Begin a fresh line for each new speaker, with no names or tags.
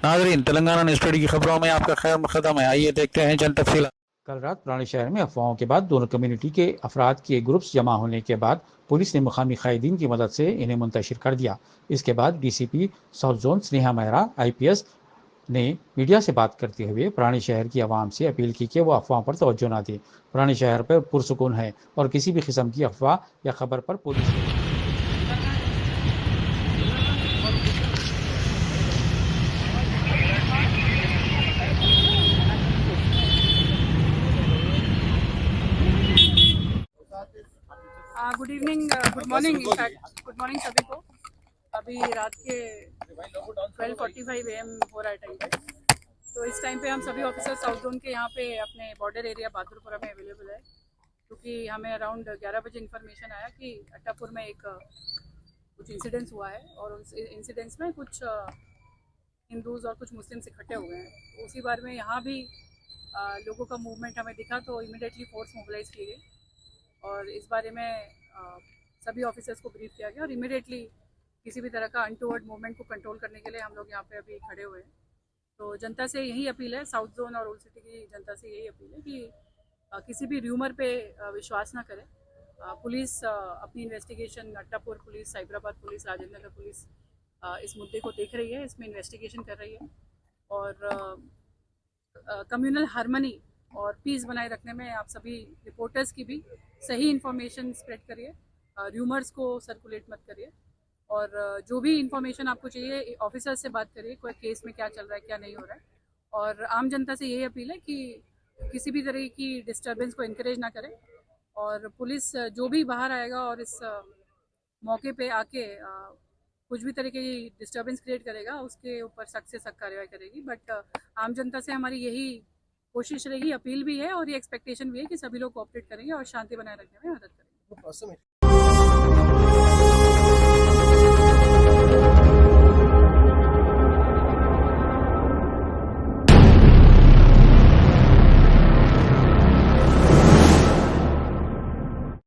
नाजरीन, तेलंगाना न्यूज़ की खबरों में आपका खैर मकदम है। आइए देखते हैं चंद तफसीलात।
कल रात पुराने शहर में अफवाहों के बाद दोनों कम्युनिटी के अफराद के ग्रुप्स जमा होने के बाद पुलिस ने मुकामी कायदीन की मदद से इन्हें मुंतशिर कर दिया। इसके बाद DCP south zone Sneha Mehra IPS ने मीडिया से बात करते हुए पुराने शहर की आवाम से अपील की कि वो अफवाह पर तवज्जो न दें। पुराने शहर पर पुरसुकून है और किसी भी किस्म की अफवाह या खबर पर police
good evening, good morning, in fact good morning सभी को। अभी रात के 12:45 AM हो रहा है टाइम पे। तो इस टाइम पे हम सभी ऑफिसर साउथ जोन के यहाँ पे अपने बॉर्डर एरिया बहादुरपुरा में अवेलेबल है, क्योंकि हमें अराउंड 11 बजे इन्फॉर्मेशन आया कि अट्टापुर में एक कुछ इंसिडेंट्स हुआ है और उस इंसिडेंट्स में कुछ हिंदूज और कुछ मुस्लिम्स इकट्ठे हुए हैं। उसी बारे में यहाँ भी लोगों का मूवमेंट हमें दिखा तो इमीडिएटली फोर्स मोबिलाइज की गई और इस बारे में सभी ऑफिसर्स को ब्रीफ किया गया और इमीडिएटली किसी भी तरह का अनटूवर्ड मूवमेंट को कंट्रोल करने के लिए हम लोग यहाँ पे अभी खड़े हुए हैं। तो जनता से यही अपील है, साउथ जोन और ओल्ड सिटी की जनता से यही अपील है कि किसी भी र्यूमर पे विश्वास ना करें। पुलिस अपनी investigation, Attapur police, Cyberabad police, Rajendranagar police इस मुद्दे को देख रही है, इसमें इन्वेस्टिगेशन कर रही है और कम्युनल हार्मनी और पीस बनाए रखने में आप सभी रिपोर्टर्स की भी सही इन्फॉर्मेशन स्प्रेड करिए, र्यूमर्स को सर्कुलेट मत करिए और जो भी इन्फॉर्मेशन आपको चाहिए ऑफिसर से बात करिए, कोई केस में क्या चल रहा है क्या नहीं हो रहा है। और आम जनता से यही अपील है कि किसी भी तरह की डिस्टर्बेंस को इनकरेज ना करें और पुलिस जो भी बाहर आएगा और इस मौके पे आके कुछ भी तरीके की डिस्टर्बेंस क्रिएट करेगा उसके ऊपर सख्त से सख्त कार्रवाई करेगी। बट आम जनता से हमारी यही कोशिश रहेगी, अपील भी है और ये एक्सपेक्टेशन भी है कि सभी लोग कोऑपरेट करेंगे और शांति बनाए रखने में मदद करेंगे।